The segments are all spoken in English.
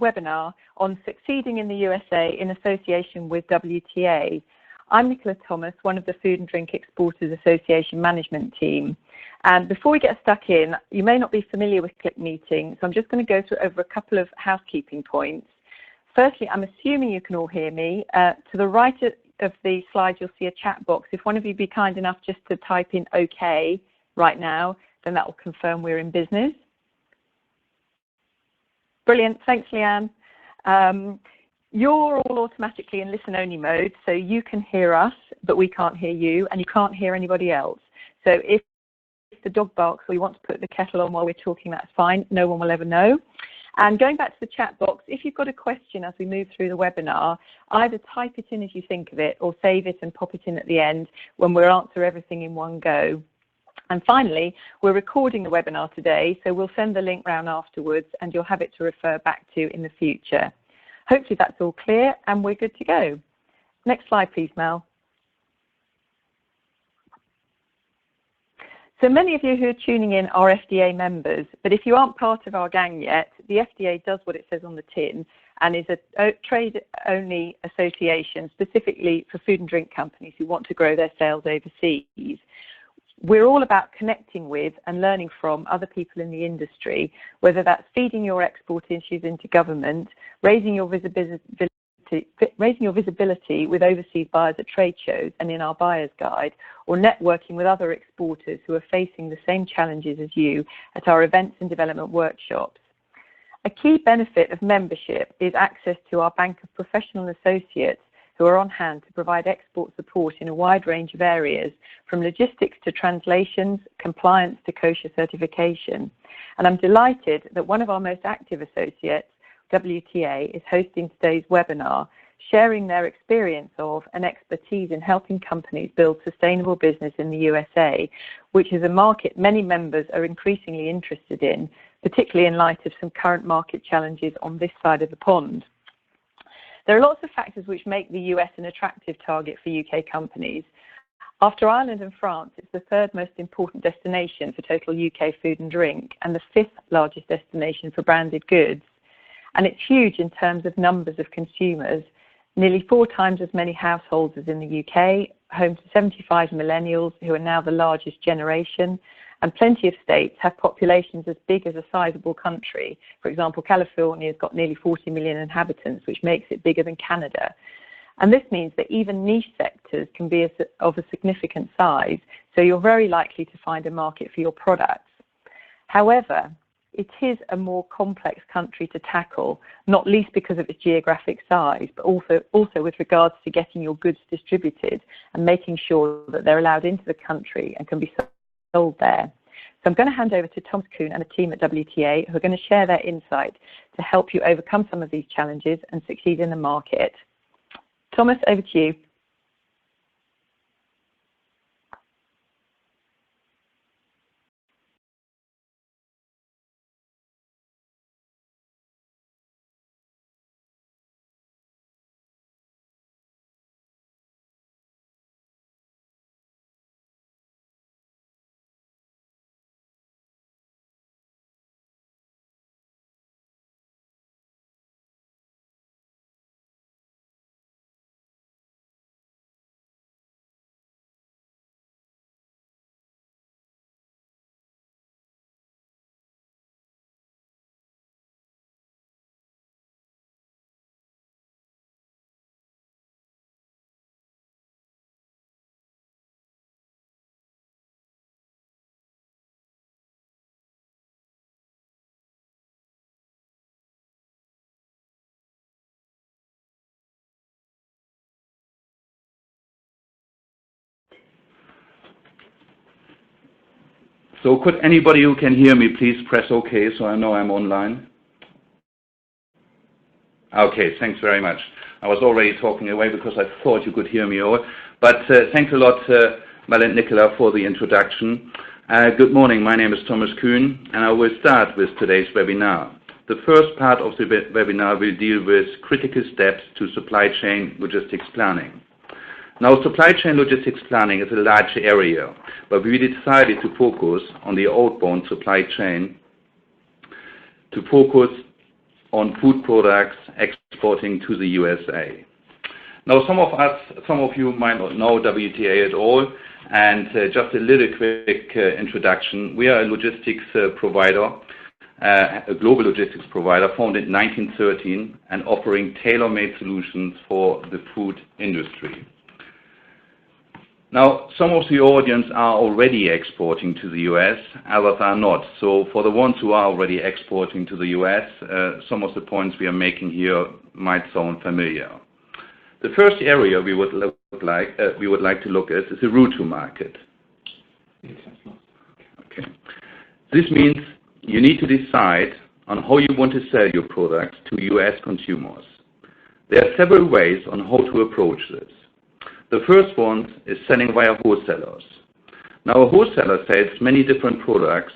webinar on succeeding in the USA in association with WTA. I'm Nicola Thomas, one of the Food and Drink Exporters Association management team. And before we get stuck in, you may not be familiar with Click Meeting, so I'm just going to go through over a couple of housekeeping points. Firstly, I'm assuming you can all hear me. To the right of the slide, you'll see a chat box. If one of you be kind enough just to type in OK right now, then that will confirm we're in business. Brilliant, thanks Leanne. You're all automatically in listen-only mode, so you can hear us, but we can't hear you, and you can't hear anybody else. So if the dog barks or you want to put the kettle on while we're talking, that's fine. No one will ever know. And going back to the chat box, if you've got a question as we move through the webinar, either type it in as you think of it or save it and pop it in at the end when we'll answer everything in one go. And finally, we're recording the webinar today, so we'll send the link round afterwards and you'll have it to refer back to in the future. Hopefully that's all clear and we're good to go. Next slide, please, Mel. So many of you who are tuning in are FDA members, but if you aren't part of our gang yet, the FDA does what it says on the tin and is a trade-only association specifically for food and drink companies who want to grow their sales overseas. We're all about connecting with and learning from other people in the industry, whether that's feeding your export issues into government, raising your visibility with overseas buyers at trade shows and in our buyer's guide, or networking with other exporters who are facing the same challenges as you at our events and development workshops. A key benefit of membership is access to our bank of professional associates who are on hand to provide export support in a wide range of areas, from logistics to translations, compliance to kosher certification. And I'm delighted that one of our most active associates, WTA, is hosting today's webinar, sharing their experience of and expertise in helping companies build sustainable business in the USA, which is a market many members are increasingly interested in, particularly in light of some current market challenges on this side of the pond. There are lots of factors which make the US an attractive target for UK companies. After Ireland and France, it's the third most important destination for total UK food and drink and the fifth largest destination for branded goods. And it's huge in terms of numbers of consumers, nearly 4 times as many households as in the UK, home to 75 millennials who are now the largest generation, and plenty of states have populations as big as a sizable country. For example, California's got nearly 40 million inhabitants, which makes it bigger than Canada. And this means that even niche sectors can be of a significant size, so you're very likely to find a market for your products. However, it is a more complex country to tackle, not least because of its geographic size, but also with regards to getting your goods distributed and making sure that they're allowed into the country and can be sold there. So I'm going to hand over to Thomas Kuhn and a team at WTA who are going to share their insight to help you overcome some of these challenges and succeed in the market. Thomas, over to you. So could anybody who can hear me please press OK so I know I'm online? Okay, thanks very much. I was already talking away because I thought you could hear me all. But thanks a lot, Mel and Nicola, for the introduction. Good morning, my name is Thomas Kuhn, and I will start with today's webinar. The first part of the webinar will deal with critical steps to supply chain logistics planning. Now, supply chain logistics planning is a large area, but we decided to focus on the outbound supply chain, to focus on food products exporting to the USA. Now, some of you might not know WTA at all, and just a little quick introduction. We are a logistics provider, a global logistics provider founded in 1913 and offering tailor-made solutions for the food industry. Now, some of the audience are already exporting to the US, others are not. So for the ones who are already exporting to the US, some of the points we are making here might sound familiar. The first area we would like to look at is the route to market. Okay. This means you need to decide on how you want to sell your products to US consumers. There are several ways on how to approach this. The first one is selling via wholesalers. Now, a wholesaler sells many different products,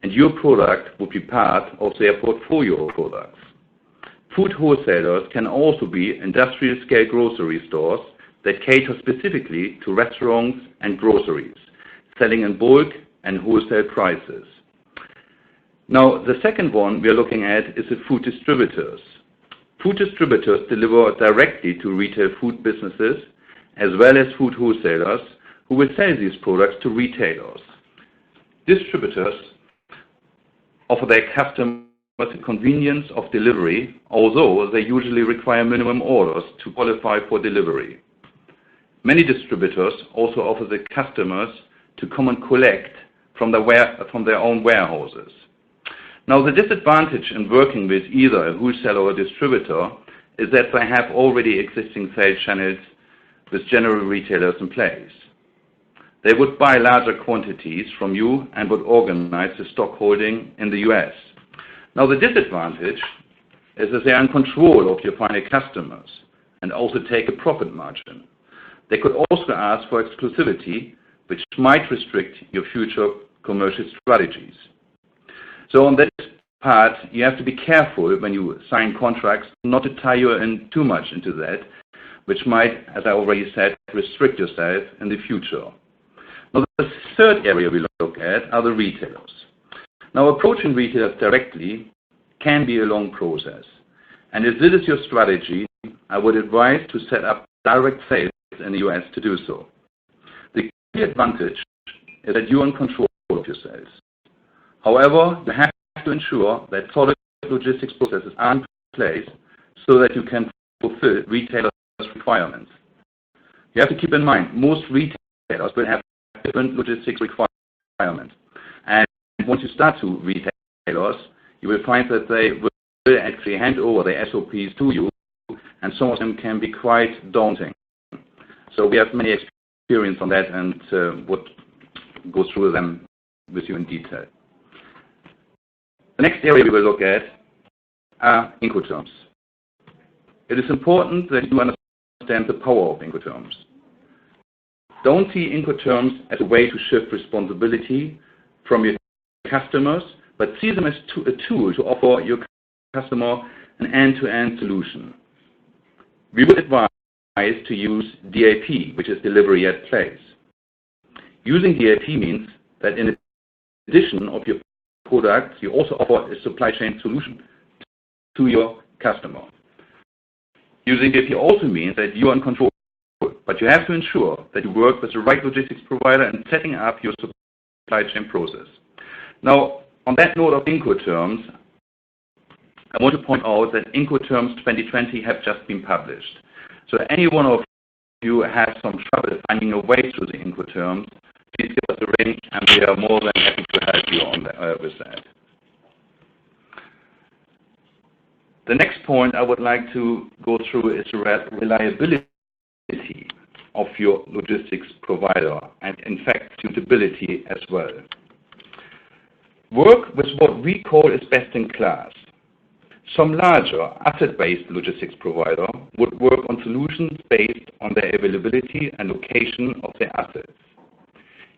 and your product will be part of their portfolio of products. Food wholesalers can also be industrial-scale grocery stores that cater specifically to restaurants and groceries, selling in bulk and wholesale prices. Now, the second one we are looking at is the food distributors. Food distributors deliver directly to retail food businesses as well as food wholesalers who will sell these products to retailers. Distributors offer their customers the convenience of delivery, although they usually require minimum orders to qualify for delivery. Many distributors also offer the customers to come and collect from their own warehouses. Now, the disadvantage in working with either a wholesaler or a distributor is that they have already existing sales channels with general retailers in place. They would buy larger quantities from you and would organize the stock holding in the US. Now, the disadvantage is that they are in control of your final customers and also take a profit margin. They could also ask for exclusivity, which might restrict your future commercial strategies. So on that part, you have to be careful when you sign contracts not to tie you in too much into that, which might, as I already said, restrict yourself in the future. Now, the third area we look at are the retailers. Now, approaching retailers directly can be a long process. And if this is your strategy, I would advise to set up direct sales in the US to do so. The key advantage is that you are in control of your sales. However, you have to ensure that solid logistics processes are in place so that you can fulfill retailers' requirements. You have to keep in mind, most retailers will have different logistics requirements. And once you start to retailers, you will find that they will actually hand over their SOPs to you, and some of them can be quite daunting. So we have many experience on that and would go through them with you in detail. The next area we will look at are Incoterms. It is important that you understand the power of Incoterms. Don't see Incoterms as a way to shift responsibility from your customers, but see them as a tool to offer your customer an end-to-end solution. We would advise to use DAP, which is delivery at place. Using DAP means that in addition of your products, you also offer a supply chain solution to your customer. Using DAP also means that you are in control, but you have to ensure that you work with the right logistics provider in setting up your supply chain process. Now, on that note of Incoterms, I want to point out that Incoterms 2020 have just been published. So any one of you has some trouble finding a way through the Incoterms, please give us a ring, and we are more than happy to help you on with that. The next point I would like to go through is the reliability of your logistics provider, and in fact, suitability as well. Work with what we call is best in class. Some larger asset-based logistics provider would work on solutions based on their availability and location of their assets.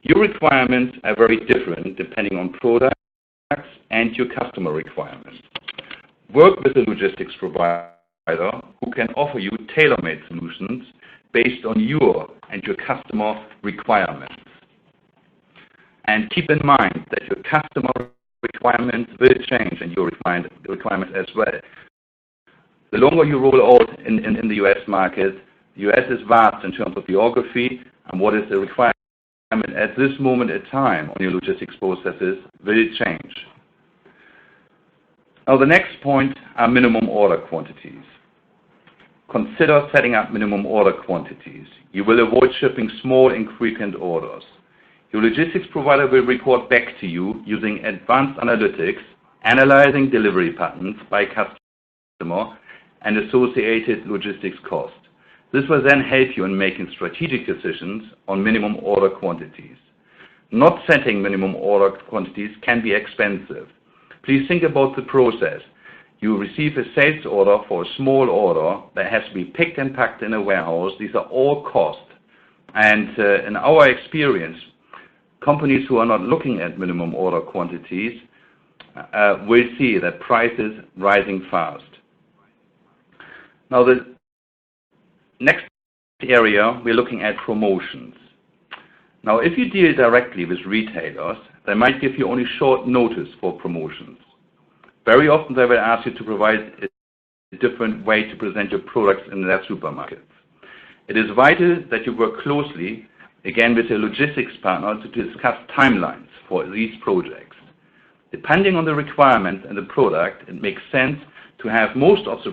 Your requirements are very different depending on products and your customer requirements. Work with a logistics provider who can offer you tailor-made solutions based on your and your customer requirements. And keep in mind that your customer requirements will change and your requirements as well. The longer you roll out in the US market, the US is vast in terms of geography, and what is the requirement at this moment in time on your logistics processes will change. Now the next point are minimum order quantities. Consider setting up minimum order quantities. You will avoid shipping small infrequent orders. Your logistics provider will report back to you using advanced analytics, analyzing delivery patterns by customer and associated logistics cost. This will then help you in making strategic decisions on minimum order quantities. Not setting minimum order quantities can be expensive. Please think about the process. You receive a sales order for a small order that has to be picked and packed in a warehouse. These are all costs. And in our experience, companies who are not looking at minimum order quantities will see that prices rising fast. Now the next area, we're looking at promotions. Now if you deal directly with retailers, they might give you only short notice for promotions. Very often they will ask you to provide a different way to present your products in their supermarkets. It is vital that you work closely, again with your logistics partner, to discuss timelines for these projects. Depending on the requirements and the product, it makes sense to have most of the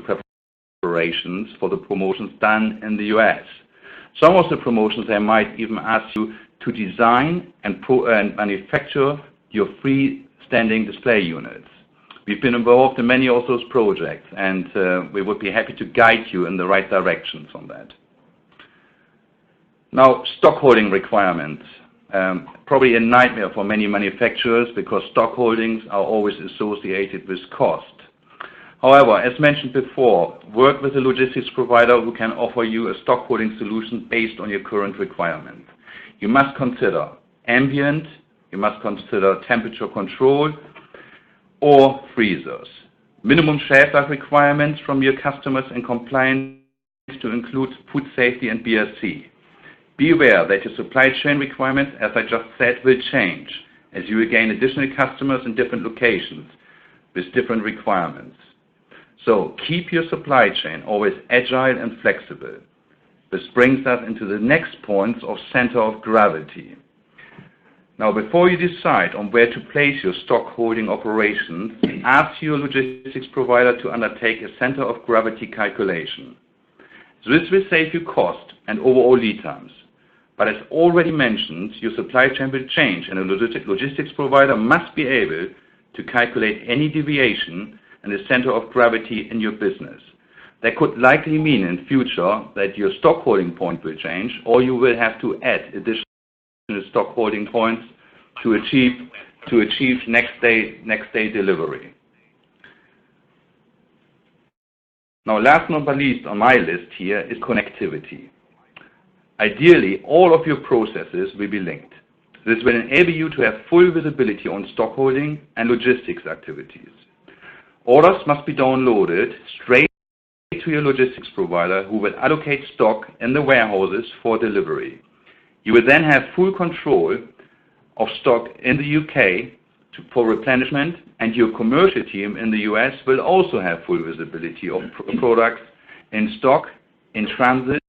preparations for the promotions done in the US. Some of the promotions they might even ask you to design and manufacture your freestanding display units. We've been involved in many of those projects, and we would be happy to guide you in the right directions on that. Now, stock holding requirements. Probably a nightmare for many manufacturers because stock holdings are always associated with cost. However, as mentioned before, work with a logistics provider who can offer you a stock holding solution based on your current requirements. You must consider ambient, you must consider temperature control, or freezers. Minimum shelf life requirements from your customers and compliance to include food safety and BRC. Be aware that your supply chain requirements, as I just said, will change as you gain additional customers in different locations with different requirements. So keep your supply chain always agile and flexible. This brings us into the next points of center of gravity. Now, before you decide on where to place your stock holding operations, ask your logistics provider to undertake a center of gravity calculation. This will save you cost and overall lead times. But as already mentioned, your supply chain will change, and a logistics provider must be able to calculate any deviation in the center of gravity in your business. That could likely mean in future that your stock holding point will change, or you will have to add additional stock holding points to achieve next day delivery. Now, last but not least on my list here is connectivity. Ideally, all of your processes will be linked. This will enable you to have full visibility on stock holding and logistics activities. Orders must be downloaded straight to your logistics provider, who will allocate stock in the warehouses for delivery. You will then have full control of stock in the UK for replenishment, and your commercial team in the US will also have full visibility of products in stock, in transit,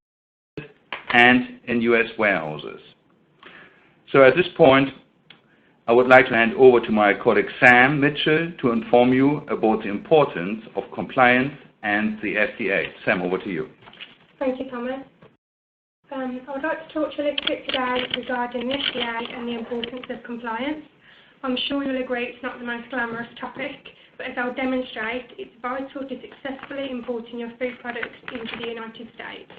and in US warehouses. So at this point, I would like to hand over to my colleague Sam Mitchell to inform you about the importance of compliance and the FDA. Sam, over to you. Thank you, Thomas. I would like to talk to you a little bit today regarding the FDA and the importance of compliance. I'm sure you'll agree it's not the most glamorous topic, but as I'll demonstrate, it's vital to successfully importing your food products into the United States.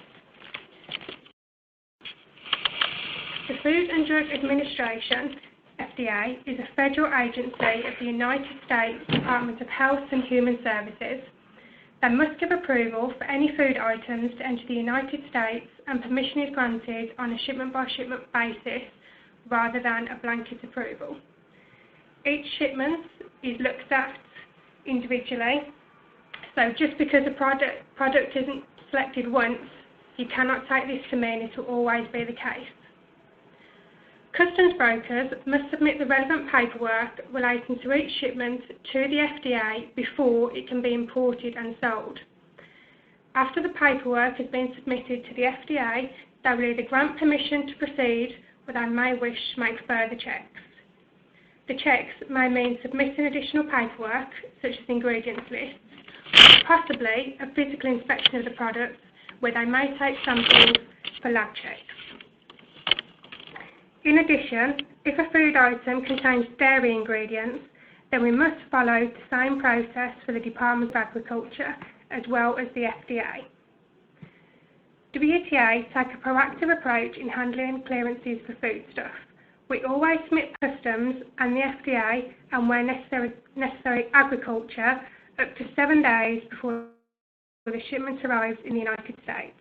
The Food and Drug Administration, FDA, is a federal agency of the United States Department of Health and Human Services. They must give approval for any food items to enter the United States, and permission is granted on a shipment-by-shipment basis rather than a blanket approval. Each shipment is looked at individually, so just because a product isn't selected once, you cannot take this to mean it will always be the case. Customs brokers must submit the relevant paperwork relating to each shipment to the FDA before it can be imported and sold. After the paperwork has been submitted to the FDA, they will either grant permission to proceed or they may wish to make further checks. The checks may mean submitting additional paperwork, such as ingredients lists, or possibly a physical inspection of the products where they may take samples for lab checks. In addition, if a food item contains dairy ingredients, then we must follow the same process for the Department of Agriculture as well as the FDA. WTA take a proactive approach in handling clearances for foodstuff. We always submit customs and the FDA, and where necessary agriculture, up to 7 days before the shipment arrives in the United States.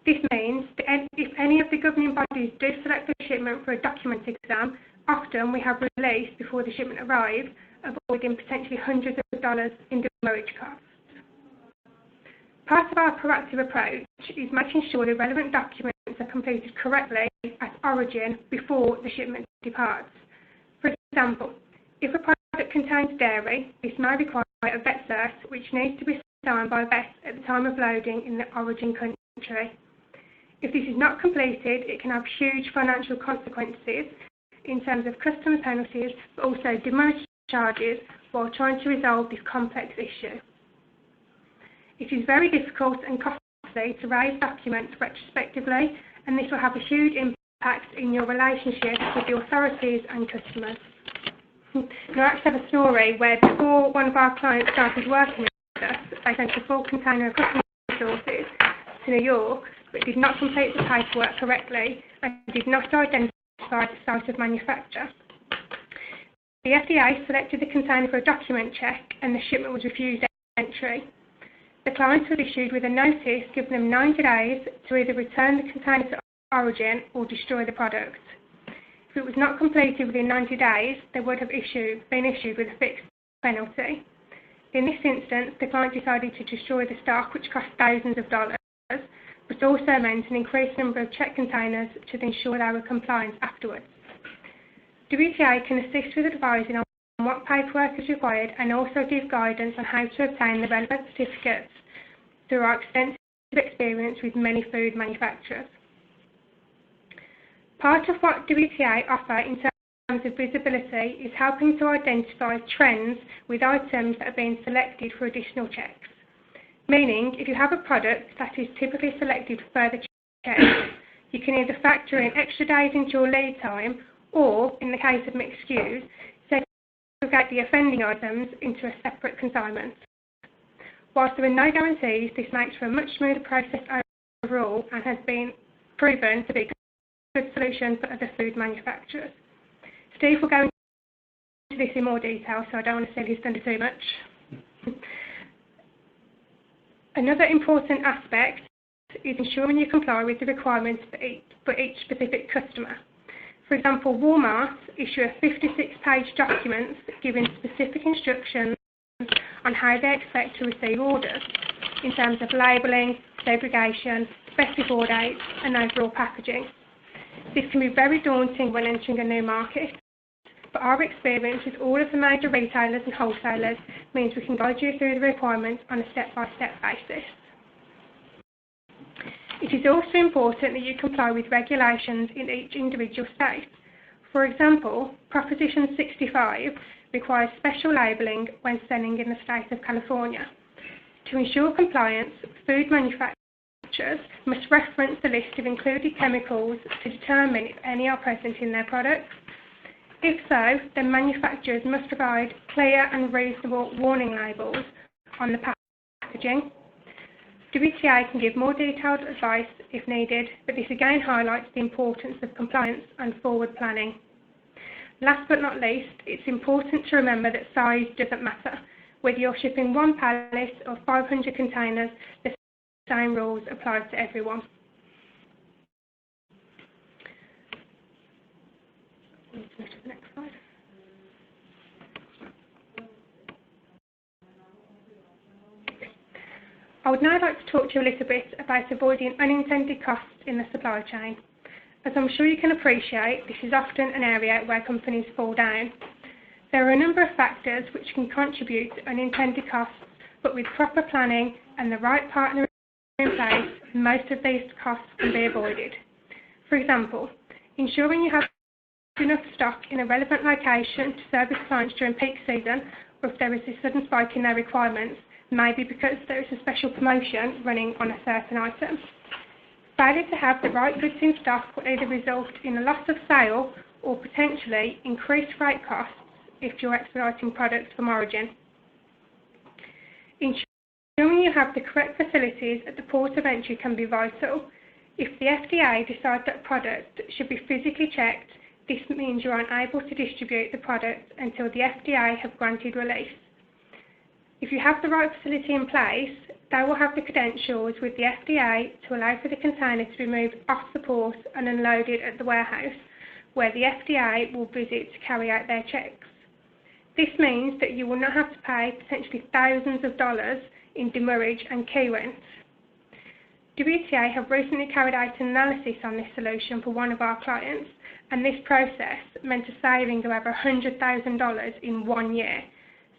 This means that if any of the governing bodies do select the shipment for a document exam, often we have release before the shipment arrives, avoiding potentially hundreds of dollars in demurrage costs. Part of our proactive approach is making sure the relevant documents are completed correctly at origin before the shipment departs. For example, if a product contains dairy, this may require a vet cert which needs to be signed by a vet at the time of loading in the origin country. If this is not completed, it can have huge financial consequences in terms of customs penalties, but also demurrage charges while trying to resolve this complex issue. It is very difficult and costly to raise documents retrospectively, and this will have a huge impact in your relationship with the authorities and customers. I actually have a story where before one of our clients started working with us, they sent a full container of cooking resources to New York, but did not complete the paperwork correctly and did not identify the site of manufacture. The FDA selected the container for a document check and the shipment was refused entry. The client was issued with a notice giving them 90 days to either return the container to origin or destroy the product. If it was not completed within 90 days, they would have been issued with a fixed penalty. In this instance, the client decided to destroy the stock, which cost thousands of dollars, but also meant an increased number of check containers to ensure they were compliant afterwards. WTA can assist with advising on what paperwork is required and also give guidance on how to obtain the relevant certificates through our extensive experience with many food manufacturers. Part of what WTA offer in terms of visibility is helping to identify trends with items that are being selected for additional checks. Meaning, if you have a product that is typically selected for further checks, you can either factor in extra days into your lead time or, in the case of mixed SKUs, segregate the offending items into a separate consignment. Whilst there are no guarantees, this makes for a much smoother process overall and has been proven to be a good solution for other food manufacturers. Steve will go into this in more detail, so I don't want to steal his thunder too much. Another important aspect is ensuring you comply with the requirements for each specific customer. For example, Walmart issue a 56-page document giving specific instructions on how they expect to receive orders in terms of labelling, segregation, specific dates and overall packaging. This can be very daunting when entering a new market, but our experience with all of the major retailers and wholesalers means we can guide you through the requirements on a step-by-step basis. It is also important that you comply with regulations in each individual state. For example, Proposition 65 requires special labelling when selling in the state of California. To ensure compliance, food manufacturers must reference the list of included chemicals to determine if any are present in their products. If so, then manufacturers must provide clear and reasonable warning labels on the packaging. WTA can give more detailed advice if needed, but this again highlights the importance of compliance and forward planning. Last but not least, it's important to remember that size doesn't matter. Whether you're shipping one pallet or 500 containers, the same rules apply to everyone. Let's move to the next slide. I would now like to talk to you a little bit about avoiding unintended costs in the supply chain. As I'm sure you can appreciate, this is often an area where companies fall down. There are a number of factors which can contribute to unintended costs, but with proper planning and the right partner in place, most of these costs can be avoided. For example, ensuring you have enough stock in a relevant location to service clients during peak season, or if there is a sudden spike in their requirements, maybe because there is a special promotion running on a certain item. Failure to have the right goods in stock will either result in a loss of sale or potentially increased freight costs if you're expediting products from origin. Ensuring you have the correct facilities at the port of entry can be vital. If the FDA decides that a product should be physically checked, this means you are unable to distribute the product until the FDA have granted release. If you have the right facility in place, they will have the credentials with the FDA to allow for the container to be moved off the port and unloaded at the warehouse, where the FDA will visit to carry out their checks. This means that you will not have to pay potentially thousands of dollars in demurrage and key rents. WTA have recently carried out an analysis on this solution for one of our clients, and this process meant a saving of over $100,000 in 1 year.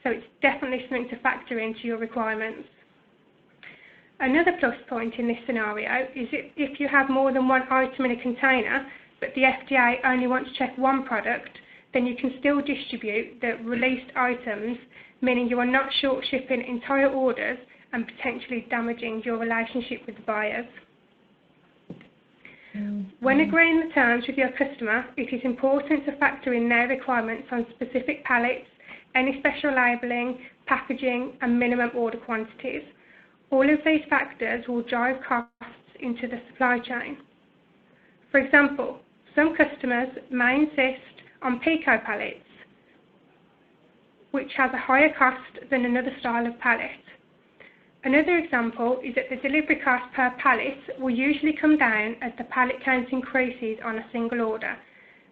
So it's definitely something to factor into your requirements. Another plus point in this scenario is if you have more than one item in a container, but the FDA only wants to check one product, then you can still distribute the released items, meaning you are not short shipping entire orders and potentially damaging your relationship with the buyers. When agreeing the terms with your customer, it is important to factor in their requirements on specific pallets, any special labelling, packaging and minimum order quantities. All of these factors will drive costs into the supply chain. For example, some customers may insist on Pico pallets, which has a higher cost than another style of pallet. Another example is that the delivery cost per pallet will usually come down as the pallet count increases on a single order,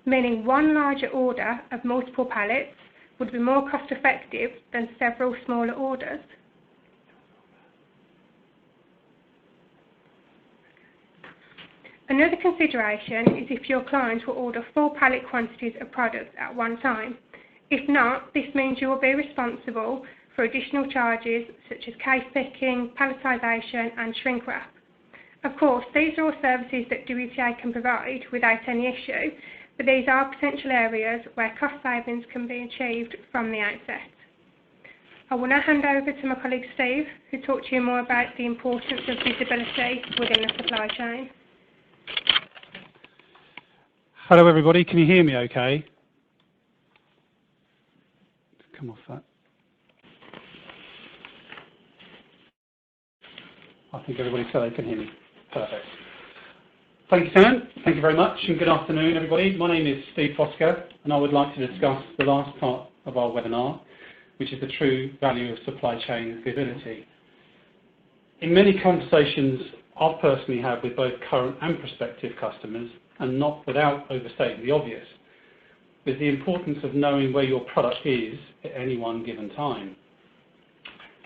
meaning one larger order of multiple pallets would be more cost effective than several smaller orders. Another consideration is if your client will order full pallet quantities of products at one time. If not, this means you will be responsible for additional charges such as case picking, palletisation and shrink wrap. Of course, these are all services that WTA can provide without any issue, but these are potential areas where cost savings can be achieved from the outset. I will now hand over to my colleague Steve, who will talk to you more about the importance of visibility within the supply chain. Hello everybody, can you hear me okay? Come off that. I think everybody said they can hear me. Perfect. Thank you, Sam. Thank you very much, and good afternoon, everybody. My name is Steve Fosker, and I would like to discuss the last part of our webinar, which is the true value of supply chain visibility. In many conversations I've personally had with both current and prospective customers, and not without overstating the obvious, is the importance of knowing where your product is at any one given time.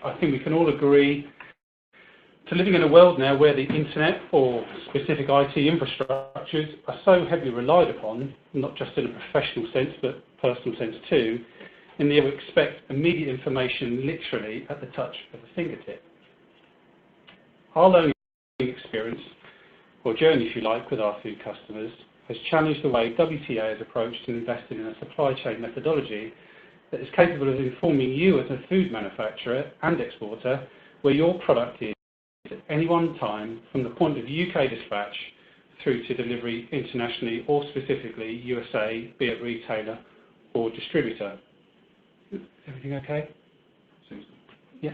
I think we can all agree to living in a world now where the internet or specific IT infrastructures are so heavily relied upon, not just in a professional sense but personal sense too, and they will expect immediate information literally at the touch of a fingertip. Our learning experience, or journey if you like, with our food customers has challenged the way WTA has approached and invested in a supply chain methodology that is capable of informing you as a food manufacturer and exporter where your product is at any one time from the point of UK dispatch through to delivery internationally or specifically USA, be it retailer or distributor. Everything okay? Yeah.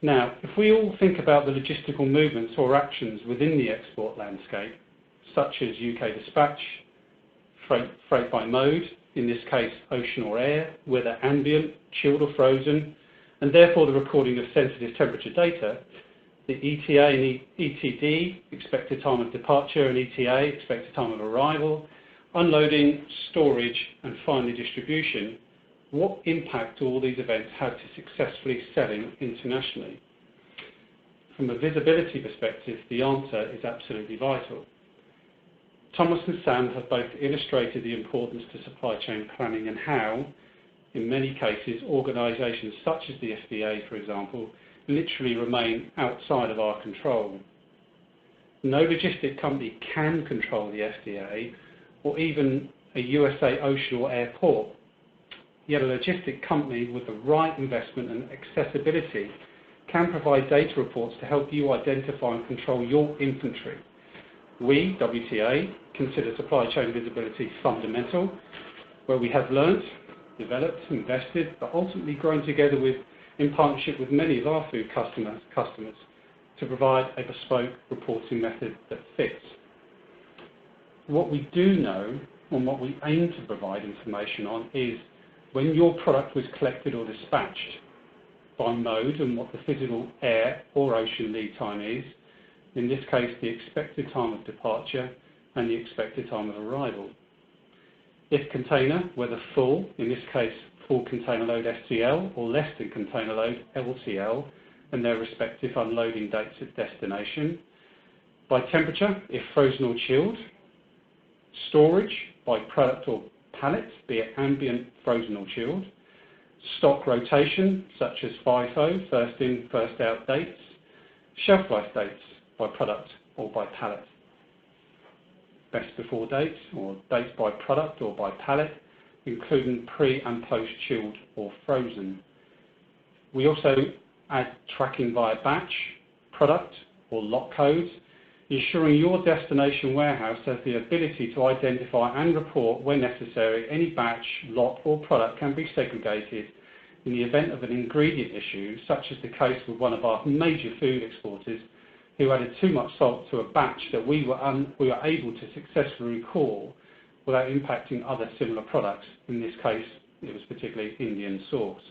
Now, if we all think about the logistical movements or actions within the export landscape, such as UK dispatch, freight by mode, in this case ocean or air, whether ambient, chilled or frozen, and therefore the recording of sensitive temperature data, the ETA and ETD, expected time of departure, and ETA, expected time of arrival, unloading, storage, and finally distribution, what impact do all these events have to successfully selling internationally? From a visibility perspective, the answer is absolutely vital. Thomas and Sam have both illustrated the importance to supply chain planning and how, in many cases, organisations such as the FDA, for example, literally remain outside of our control. No logistic company can control the FDA or even a USA ocean or airport. Yet a logistic company with the right investment and accessibility can provide data reports to help you identify and control your inventory. We, WTA, consider supply chain visibility fundamental, where we have learnt, developed, invested, but ultimately grown together in partnership with many of our food customers to provide a bespoke reporting method that fits. What we do know and what we aim to provide information on is when your product was collected or dispatched, by mode and what the physical air or ocean lead time is, in this case the expected time of departure and the expected time of arrival. If container, whether full, in this case full container load STL, or less than container load LCL, and their respective unloading dates at destination. By temperature, if frozen or chilled. Storage, by product or pallet, be it ambient, frozen or chilled. Stock rotation, such as FIFO, first in, first out dates. Shelf life dates, by product or by pallet. Best before dates, or dates by product or by pallet, including pre and post chilled or frozen. We also add tracking via batch, product or lot codes, ensuring your destination warehouse has the ability to identify and report when necessary any batch, lot or product can be segregated in the event of an ingredient issue, such as the case with one of our major food exporters who added too much salt to a batch that we were able to successfully recall without impacting other similar products. In this case, it was particularly Indian sauce.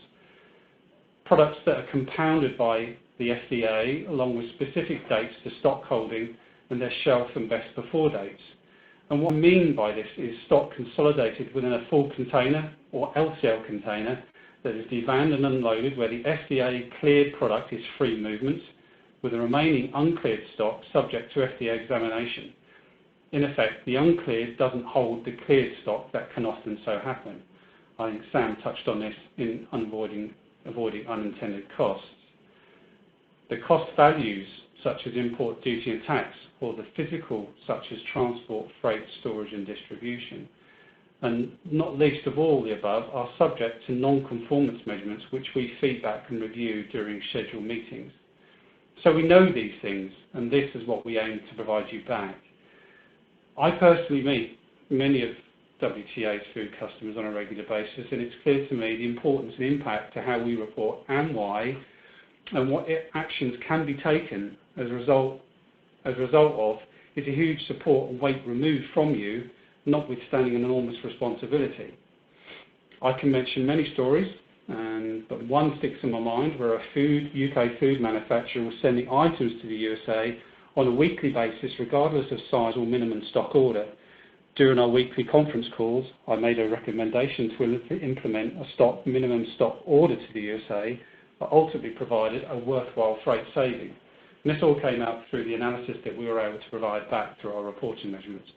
Products that are compounded by the FDA along with specific dates to stock holding and their shelf and best before dates. And what I mean by this is stock consolidated within a full container or LCL container that is devanned and unloaded where the FDA cleared product is free movement, with the remaining uncleared stock subject to FDA examination. In effect, the uncleared doesn't hold the cleared stock that can often so happen. I think Sam touched on this in avoiding unintended costs. The cost values, such as import duty and tax, or the physical, such as transport, freight, storage and distribution, and not least of all the above, are subject to non-conformance measurements which we feedback and review during scheduled meetings. So we know these things, and this is what we aim to provide you back. I personally meet many of WTA's food customers on a regular basis, and it's clear to me the importance and impact to how we report and why, and what actions can be taken as a result of is a huge support and weight removed from you, notwithstanding an enormous responsibility. I can mention many stories, but one sticks in my mind where a UK food manufacturer was sending items to the USA on a weekly basis regardless of size or minimum stock order. During our weekly conference calls, I made a recommendation to implement a minimum stock order to the USA that ultimately provided a worthwhile freight saving. And this all came out through the analysis that we were able to provide back through our reporting measurements.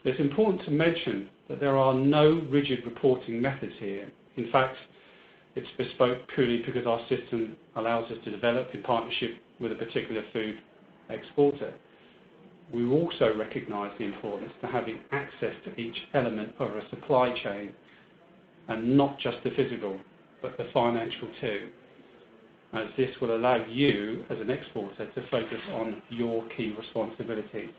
It's important to mention that there are no rigid reporting methods here. In fact, it's bespoke purely because our system allows us to develop in partnership with a particular food exporter. We also recognise the importance to having access to each element of a supply chain, and not just the physical, but the financial too, as this will allow you as an exporter to focus on your key responsibilities.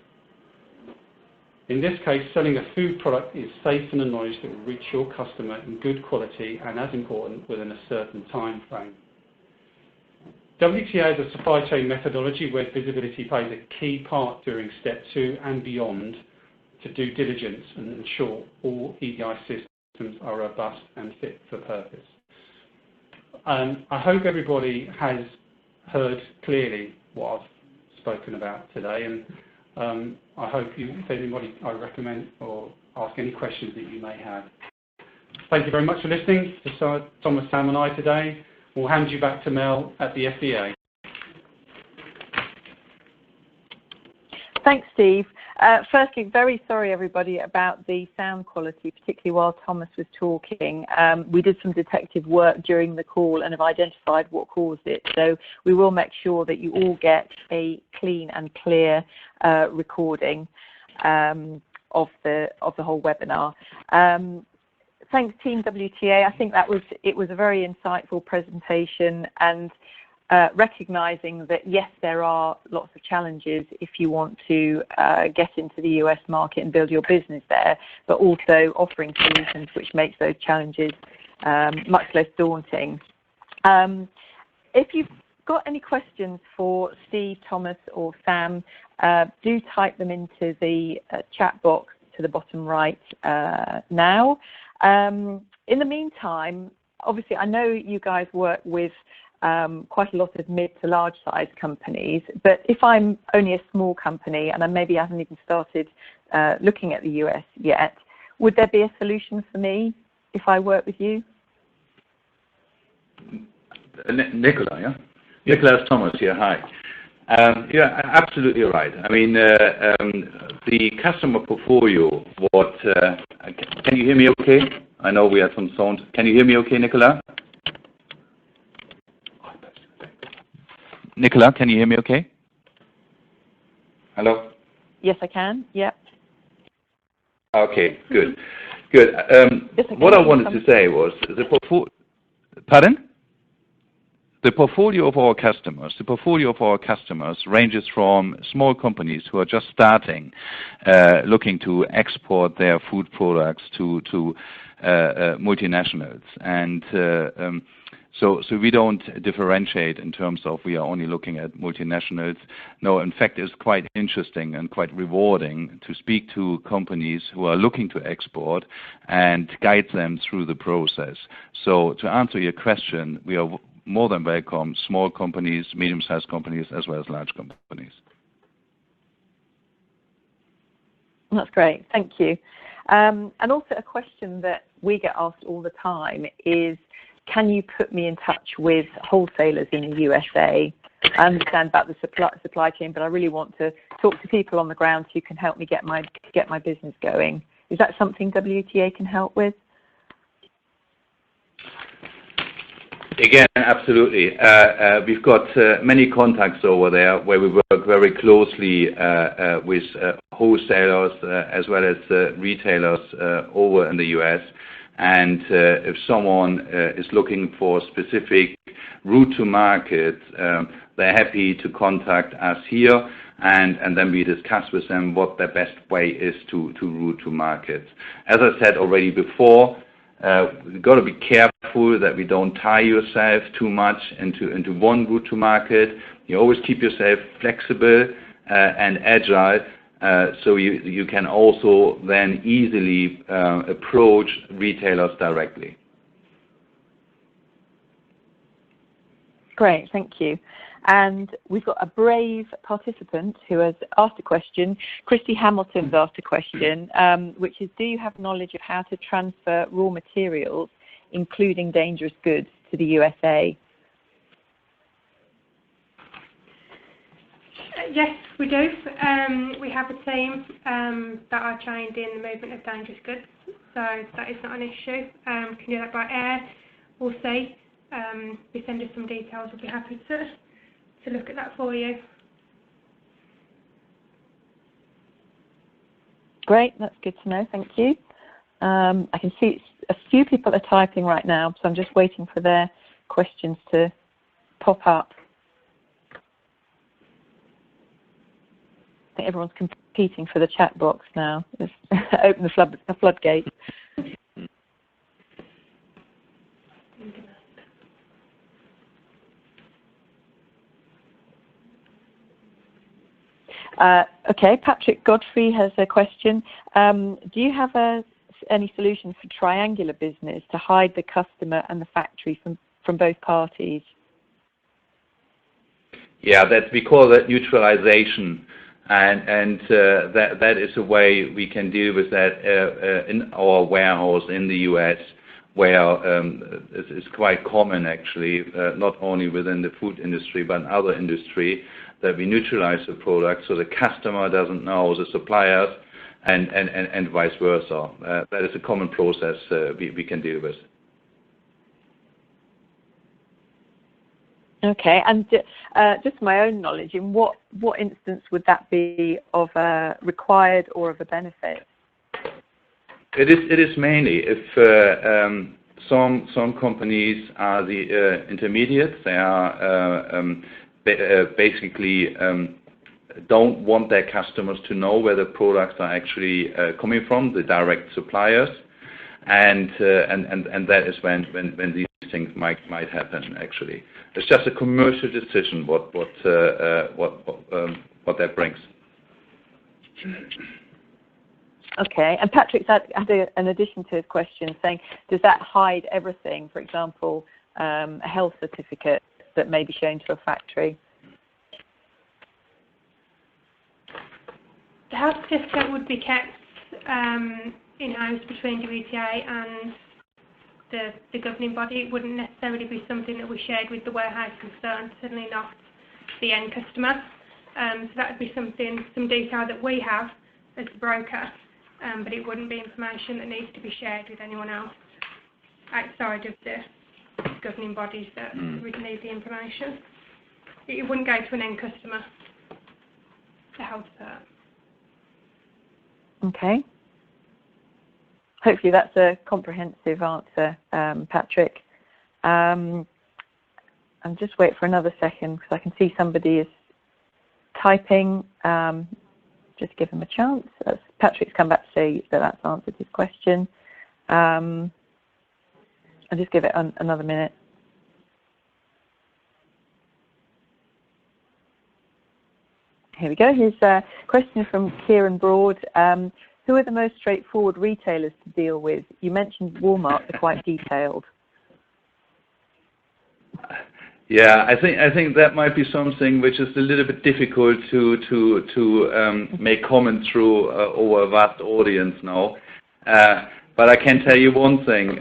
In this case, selling a food product is safe in the knowledge that will reach your customer in good quality and, as important, within a certain time frame. WTA is a supply chain methodology where visibility plays a key part during step 2 and beyond to due diligence and ensure all EDI systems are robust and fit for purpose. I hope everybody has heard clearly what I've spoken about today, and I hope if anybody, I recommend or ask any questions that you may have. Thank you very much for listening to Thomas, Sam and I today. We'll hand you back to Mel at the FDA. Thanks, Steve. Firstly, very sorry, everybody, about the sound quality, particularly while Thomas was talking. We did some detective work during the call and have identified what caused it. So we will make sure that you all get a clean and clear recording of the whole webinar. Thanks, Team WTA. I think it was a very insightful presentation, and recognizing that, yes, there are lots of challenges if you want to get into the US market and build your business there, but also offering solutions which makes those challenges much less daunting. If you've got any questions for Steve, Thomas, or Sam, do type them into the chat box to the bottom right now. In the meantime, obviously, I know you guys work with quite a lot of mid to large size companies, but if I'm only a small company and I maybe haven't even started looking at the US yet, would there be a solution for me if I work with you? Nicola, yeah? Nicola Thomas here, hi. Yeah, absolutely right. I mean, the customer portfolio, can you hear me okay? I know we had some sound. Can you hear me okay, Nicola? Nicola, can you hear me okay? Hello? Yes, I can. Yep. Okay, good. Good. What I wanted to say was the portfolio. Pardon? The portfolio of our customers ranges from small companies who are just starting, looking to export their food products to multinationals, and so we don't differentiate in terms of we are only looking at multinationals. No, in fact, it's quite interesting and quite rewarding to speak to companies who are looking to export and guide them through the process. So to answer your question, we are more than welcome small companies, medium-sized companies, as well as large companies. That's great. Thank you. And also a question that we get asked all the time is, can you put me in touch with wholesalers in the USA? I understand about the supply chain, but I really want to talk to people on the ground who can help me get my business going. Is that something WTA can help with? Again, absolutely. We've got many contacts over there where we work very closely with wholesalers as well as retailers over in the US. And if someone is looking for a specific route to market, they're happy to contact us here, and then we discuss with them what the best way is to route to market. As I said already before, you've got to be careful that we don't tie yourself too much into one route to market. You always keep yourself flexible and agile, so you can also then easily approach retailers directly. Great, thank you. And we've got a brave participant who has asked a question. Christy Hamilton's asked a question, which is, do you have knowledge of how to transfer raw materials, including dangerous goods, to the USA? Yes, we do. We have a team that are trained in the movement of dangerous goods, so that is not an issue. We can do that by air or sea. If you send us some details, we'll be happy to look at that for you. Great, that's good to know, thank you. I can see a few people are typing right now, so I'm just waiting for their questions to pop up. I think everyone's competing for the chat box now. Just open the floodgates. Okay, Patrick Godfrey has a question. Do you have any solution for triangular business to hide the customer and the factory from both parties? Yeah, we call that neutralization, and that is a way we can deal with that in our warehouse in the US, where it's quite common actually, not only within the food industry but in other industry, that we neutralize the product so the customer doesn't know the suppliers and vice versa. That is a common process we can deal with. Okay, and just my own knowledge, in what instance would that be of a required or of a benefit? It is mainly if some companies are the intermediates. They are basically don't want their customers to know where the products are actually coming from, the direct suppliers, and that is when these things might happen. Actually, it's just a commercial decision what that brings. Okay, and Patrick's had an addition to his question saying, does that hide everything? For example, a health certificate that may be shown to a factory. The health certificate would be kept in-house between WTA and the governing body. It wouldn't necessarily be something that we shared with the warehouse concern, certainly not the end customer. So that would be some detail that we have as the broker, but it wouldn't be information that needs to be shared with anyone else outside of the governing bodies that would need the information. It wouldn't go to an end customer, the health cert. Okay. Hopefully that's a comprehensive answer, Patrick. I'm just wait for another second because I can see somebody is typing. Just give him a chance. Patrick's come back to say that that's answered his question. I'll just give it another minute. Here we go. Here's a question from Kieran Broad. Who are the most straightforward retailers to deal with? You mentioned Walmart are quite detailed. Yeah, I think that might be something which is a little bit difficult to make comment through over a vast audience now. But I can tell you one thing: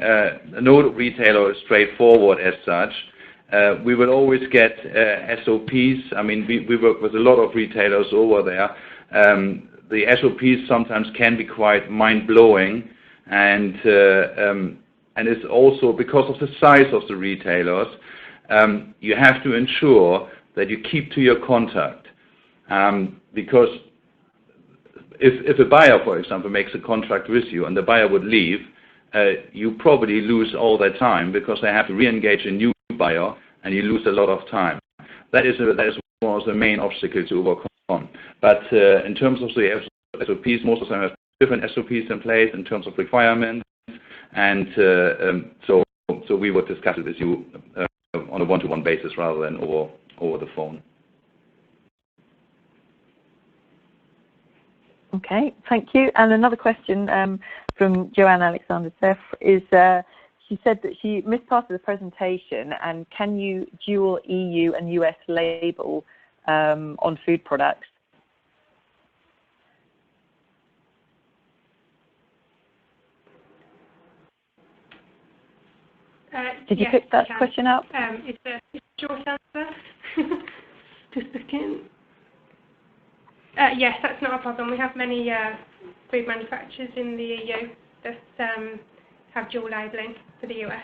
no retailer is straightforward as such. We will always get SOPs. I mean, we work with a lot of retailers over there. The SOPs sometimes can be quite mind-blowing, and it's also because of the size of the retailers. You have to ensure that you keep to your contract, because if a buyer, for example, makes a contract with you and the buyer would leave, you probably lose all that time because they have to re-engage a new buyer, and you lose a lot of time. That is one of the main obstacles to overcome. But in terms of the SOPs, most of them have different SOPs in place in terms of requirements, and so we would discuss it with you on a one-to-one basis rather than over the phone. Okay, thank you. And another question from Joanne Alexander-Seff is, she said that she missed part of the presentation, and can you dual EU and US label on food products? Did you pick that question up? It's a short answer. Just looking. Yes, that's not a problem. We have many food manufacturers in the EU that have dual labelling for the US.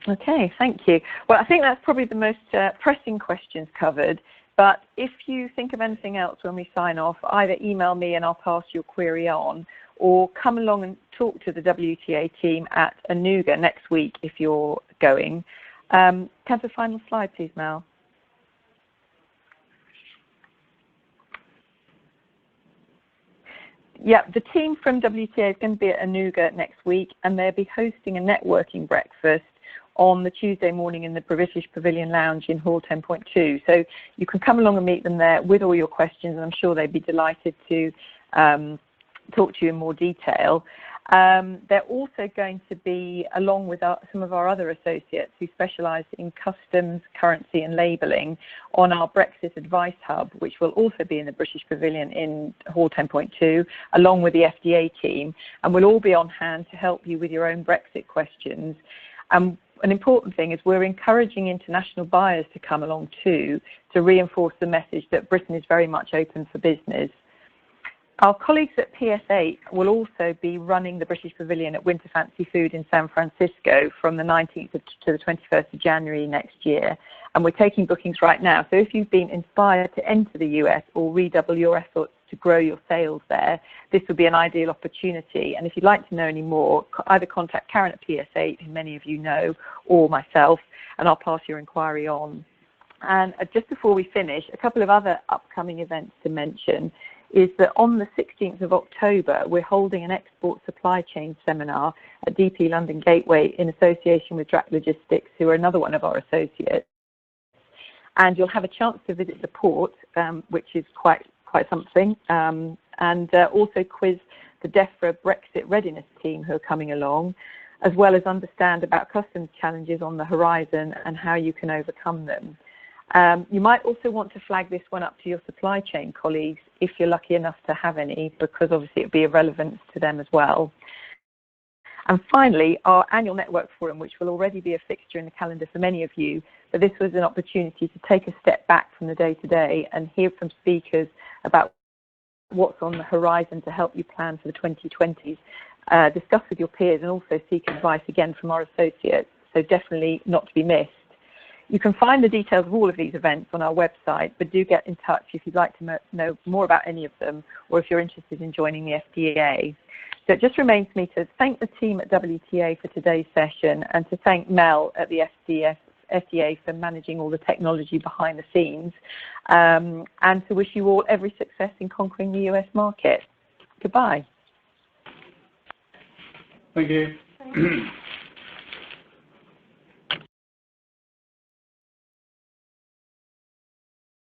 Okay, thank you. Well, I think that's probably the most pressing questions covered. But if you think of anything else when we sign off, either email me and I'll pass your query on, or come along and talk to the WTA team at Anuga next week if you're going. Can I have the final slide, please, Mel? Yeah, the team from WTA is going to be at Anuga next week, and they'll be hosting a networking breakfast on the Tuesday morning in the British Pavilion Lounge in Hall 10.2. So you can come along and meet them there with all your questions, and I'm sure they'd be delighted to talk to you in more detail. They're also going to be, along with some of our other associates who specialise in customs, currency and labelling, on our Brexit Advice Hub, which will also be in the British Pavilion in Hall 10.2, along with the FDA team, and we'll all be on hand to help you with your own Brexit questions. An important thing is we're encouraging international buyers to come along too, to reinforce the message that Britain is very much open for business. Our colleagues at PS8 will also be running the British Pavilion at Winter Fancy Food in San Francisco from the 19th to the 21st of January next year. And we're taking bookings right now. So if you've been inspired to enter the US or redouble your efforts to grow your sales there, this would be an ideal opportunity. And if you'd like to know any more, either contact Karen at PS8, who many of you know, or myself, and I'll pass your inquiry on. And just before we finish, a couple of other upcoming events to mention is that on the 16th of October, we're holding an export supply chain seminar at DP London Gateway in association with Drac Logistics, who are another one of our associates. And you'll have a chance to visit the port, which is quite something, and also quiz the DEFRA Brexit readiness team who are coming along, as well as understand about customs challenges on the horizon and how you can overcome them. You might also want to flag this one up to your supply chain colleagues if you're lucky enough to have any, because obviously it would be of relevance to them as well. And finally, our annual network forum, which will already be a fixture in the calendar for many of you, but this was an opportunity to take a step back from the day-to-day and hear from speakers about what's on the horizon to help you plan for the 2020s, discuss with your peers and also seek advice again from our associates, so definitely not to be missed. You can find the details of all of these events on our website, but do get in touch if you'd like to know more about any of them or if you're interested in joining the FDA. So it just remains for me to thank the team at WTA for today's session and to thank Mel at the FDA for managing all the technology behind the scenes, and to wish you all every success in conquering the US market. Goodbye. Thank you.